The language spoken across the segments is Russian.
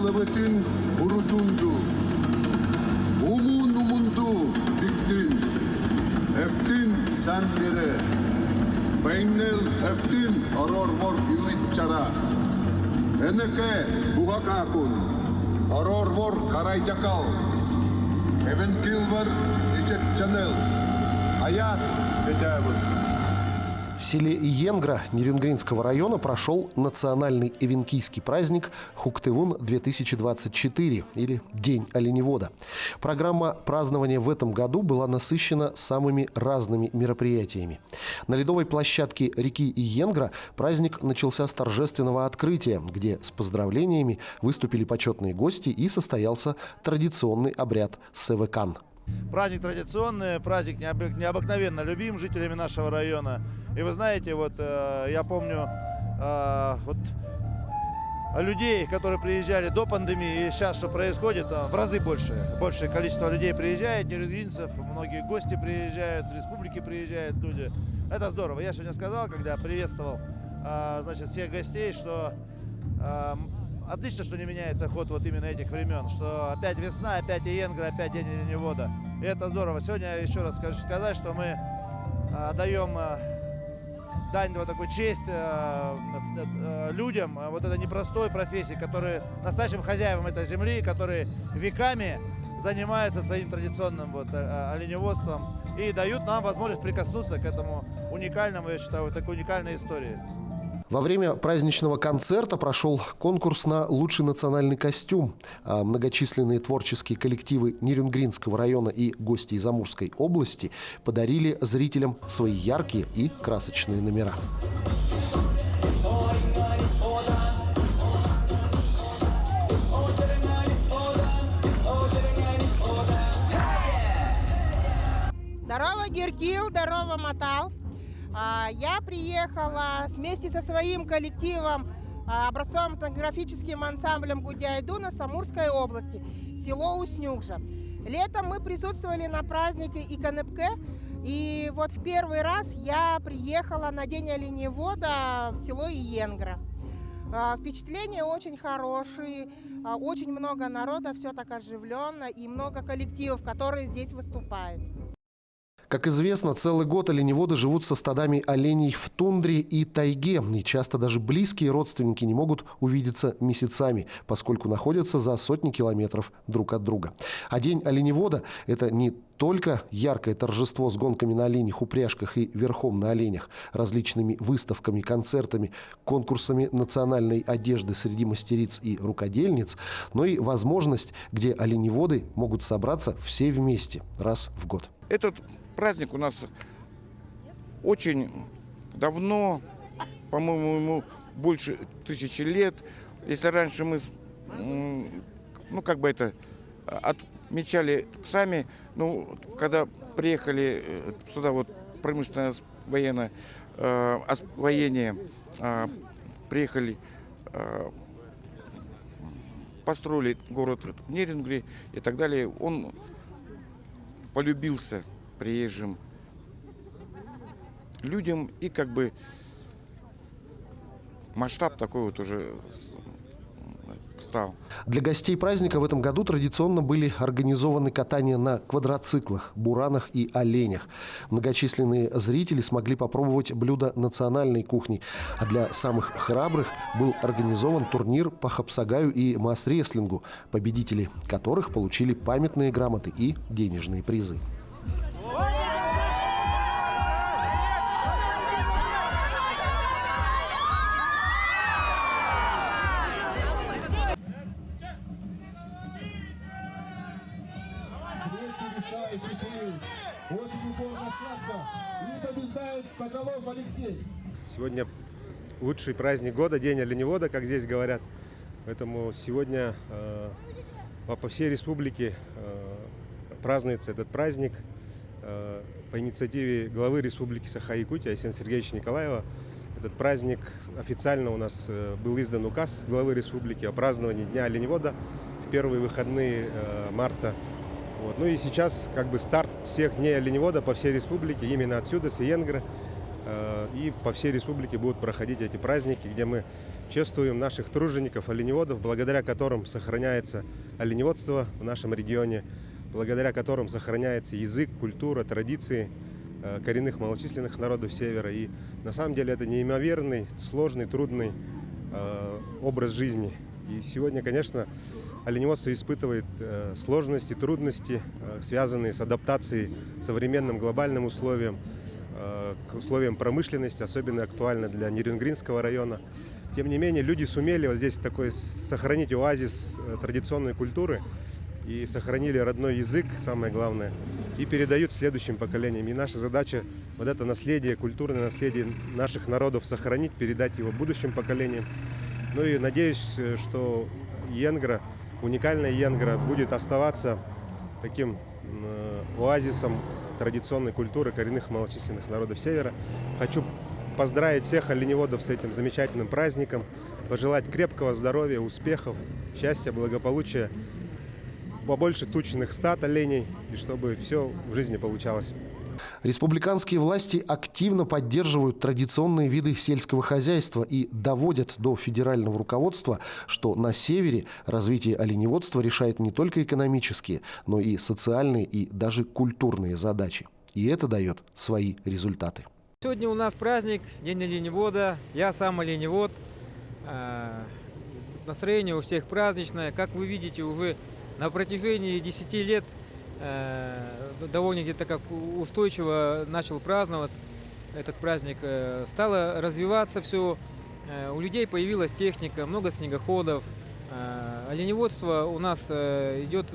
Elevetin urucundu. Umundu diktin. Ektin sen yere. Beynel ektin aror ilitçara. Eneke buhakakun. Aror karayjakal. Even Kilver Richard Channel. Аят Бедавин. В селе Иенгра Нерюнгринского района прошел национальный эвенкийский праздник Хуктывун-2024 или День оленевода. Программа празднования в этом году была насыщена самыми разными мероприятиями. На ледовой площадке реки Иенгра праздник начался с торжественного открытия, где с поздравлениями выступили почетные гости и состоялся традиционный обряд Севекан. Праздник традиционный, праздник необыкновенно любим жителями нашего района. И вы знаете, вот я помню вот людей, которые приезжали до пандемии, и сейчас что происходит, в разы больше. Большее количество людей приезжает, нерюнгринцев, многие гости приезжают, с республики приезжают люди. Это здорово. Я сегодня сказал, когда приветствовал значит, всех гостей, что отлично, что не меняется ход вот именно этих времен, что опять весна, опять Иенгра, опять День оленевода. И это здорово. Сегодня еще раз хочу сказать, что мы даем дань вот такой честь людям вот этой непростой профессии, которые настоящим хозяевам этой земли, которые веками занимаются своим традиционным вот оленеводством и дают нам возможность прикоснуться к этому уникальному, я считаю, вот такой уникальной истории. Во время праздничного концерта прошел конкурс на лучший национальный костюм. А многочисленные творческие коллективы Нерюнгринского района и гости из Амурской области подарили зрителям свои яркие и красочные номера. Здорово, Геркил, здорово, Матал. Я приехала вместе со своим коллективом, образцовым этнографическим ансамблем Гудяйдуна с Амурской области, село Уснюкжа. Летом мы присутствовали на празднике Иканепке, и вот в первый раз я приехала на День оленевода в село Иенгра. Впечатления очень хорошие, очень много народа, все так оживленно и много коллективов, которые здесь выступают. Как известно, целый год оленеводы живут со стадами оленей в тундре и тайге. И часто даже близкие родственники не могут увидеться месяцами, поскольку находятся за сотни километров друг от друга. А День оленевода – это не только яркое торжество с гонками на оленях упряжках и верхом на оленях, различными выставками, концертами, конкурсами национальной одежды среди мастериц и рукодельниц, но и возможность, где оленеводы могут собраться все вместе раз в год. Этот праздник у нас очень давно, по-моему, ему больше 1000 лет. Если раньше мы, ну, как бы это отмечали сами, ну, когда приехали сюда вот промышленное военное освоение, приехали, построили город Нерюнгри и так далее, он полюбился приезжим людям, и как бы масштаб такой вот уже стал. Для гостей праздника в этом году традиционно были организованы катания на квадроциклах, буранах и оленях. Многочисленные зрители смогли попробовать блюда национальной кухни, а для самых храбрых был организован турнир по хапсагаю и масс-рестлингу, победители которых получили памятные грамоты и денежные призы. Очень упорно, сладко. И побеждает Соколов Алексей. Сегодня лучший праздник года, День оленевода, как здесь говорят. Поэтому сегодня по всей республике празднуется этот праздник по инициативе главы Республики Саха-Якутия Айсена Сергеевича Николаева. Этот праздник официально у нас был издан указ главы республики о праздновании Дня оленевода в первые выходные марта. Вот. Ну и сейчас как бы старт всех дней оленевода по всей республике, именно отсюда, с Иенгры. И по всей республике будут проходить эти праздники, где мы чествуем наших тружеников, оленеводов, благодаря которым сохраняется оленеводство в нашем регионе, благодаря которым сохраняется язык, культура, традиции коренных малочисленных народов Севера. И на самом деле это неимоверный, сложный, трудный образ жизни. И сегодня, конечно, оленеводство испытывает сложности, трудности, связанные с адаптацией к современным глобальным условиям, к условиям промышленности, особенно актуально для Нерюнгринского района. Тем не менее, люди сумели вот здесь сохранить оазис традиционной культуры и сохранили родной язык, самое главное, и передают следующим поколениям. И наша задача вот это наследие, культурное наследие наших народов сохранить, передать его будущим поколениям. Ну и надеюсь, что Йенгра, уникальная Йенгра, будет оставаться таким оазисом традиционной культуры коренных малочисленных народов Севера. Хочу поздравить всех оленеводов с этим замечательным праздником, пожелать крепкого здоровья, успехов, счастья, благополучия, побольше тучных стад оленей, и чтобы все в жизни получалось. Республиканские власти активно поддерживают традиционные виды сельского хозяйства и доводят до федерального руководства, что на севере развитие оленеводства решает не только экономические, но и социальные и даже культурные задачи. И это дает свои результаты. Сегодня у нас праздник, День оленевода. Я сам оленевод. Настроение у всех праздничное. Как вы видите, уже на протяжении 10 лет довольно где-то как устойчиво начал праздновать этот праздник. Стало развиваться все. У людей появилась техника, много снегоходов. Оленеводство у нас идет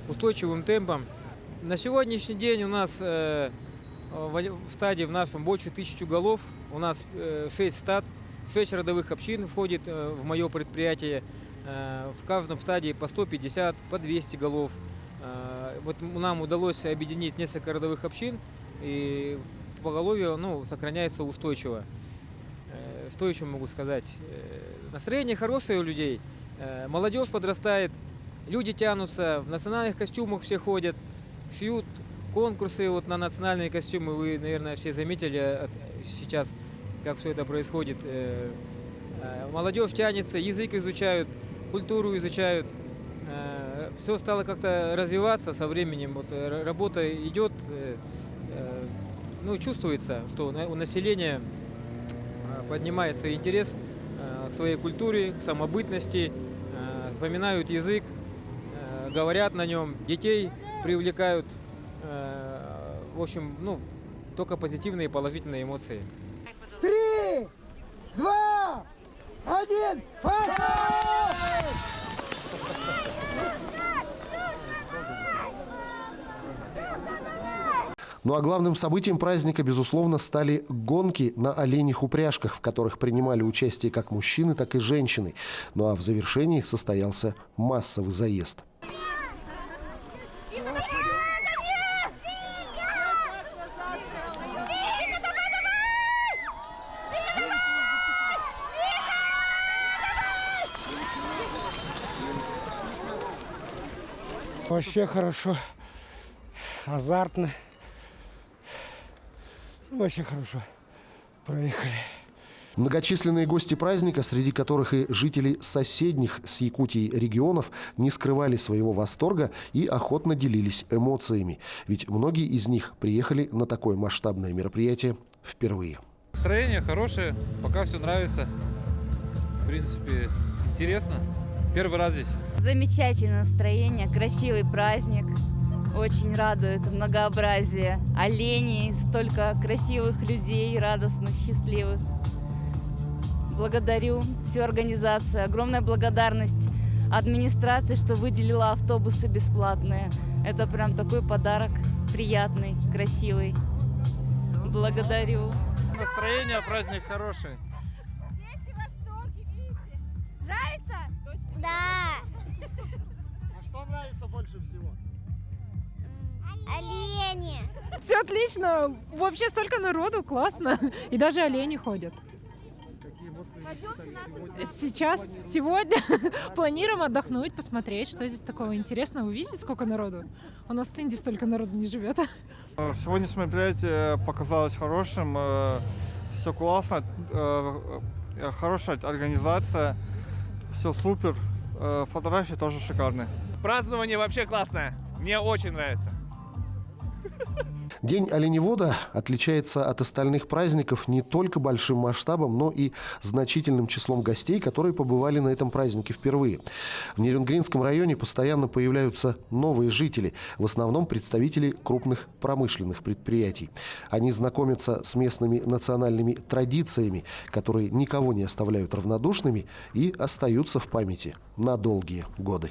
устойчивым темпом. На сегодняшний день у нас в стаде в нашем больше 1000 голов. У нас 6 стад, 6 родовых общин входит в мое предприятие. В каждом стаде по 150, по 200 голов. Вот нам удалось объединить несколько родовых общин, и поголовье сохраняется устойчиво. Что еще могу сказать? Настроение хорошее у людей, молодежь подрастает, люди тянутся, в национальных костюмах все ходят, шьют конкурсы на национальные костюмы. Вы, наверное, все заметили сейчас, как все это происходит. Молодежь тянется, язык изучают, культуру изучают. Все стало как-то развиваться со временем. Работа идет, чувствуется, что у населения поднимается интерес к своей культуре, к самобытности, вспоминают язык, говорят на нем, детей привлекают. В общем, только позитивные и положительные эмоции. 3, 2, 1, фарш! Ну а главным событием праздника, безусловно, стали гонки на оленьих упряжках, в которых принимали участие как мужчины, так и женщины. Ну а в завершении состоялся массовый заезд. Вообще хорошо, азартно. Вообще хорошо проехали. Многочисленные гости праздника, среди которых и жители соседних с Якутией регионов, не скрывали своего восторга и охотно делились эмоциями. Ведь многие из них приехали на такое масштабное мероприятие впервые. Настроение хорошее, пока все нравится. В принципе, интересно. Первый раз здесь. Замечательное настроение, красивый праздник. Очень радует многообразие оленей, столько красивых людей, радостных, счастливых. Благодарю всю организацию. Огромная благодарность администрации, что выделила автобусы бесплатные. Это прям такой подарок приятный, красивый. Благодарю. Настроение, праздник хороший. Дети в восторге, видите? Нравится? Да. А что нравится больше всего? Олени. Все отлично. Вообще столько народу, классно. И даже олени ходят. Какие эмоции Сегодня планируем отдохнуть, посмотреть, что здесь такого интересного, увидеть, сколько народу. У нас в стенде столько народу не живет. Сегодняшнее мероприятие показалось хорошим, все классно, хорошая организация, все супер, фотографии тоже шикарные. Празднование вообще классное, мне очень нравится. День оленевода отличается от остальных праздников не только большим масштабом, но и значительным числом гостей, которые побывали на этом празднике впервые. В Нерюнгринском районе постоянно появляются новые жители, в основном представители крупных промышленных предприятий. Они знакомятся с местными национальными традициями, которые никого не оставляют равнодушными и остаются в памяти на долгие годы.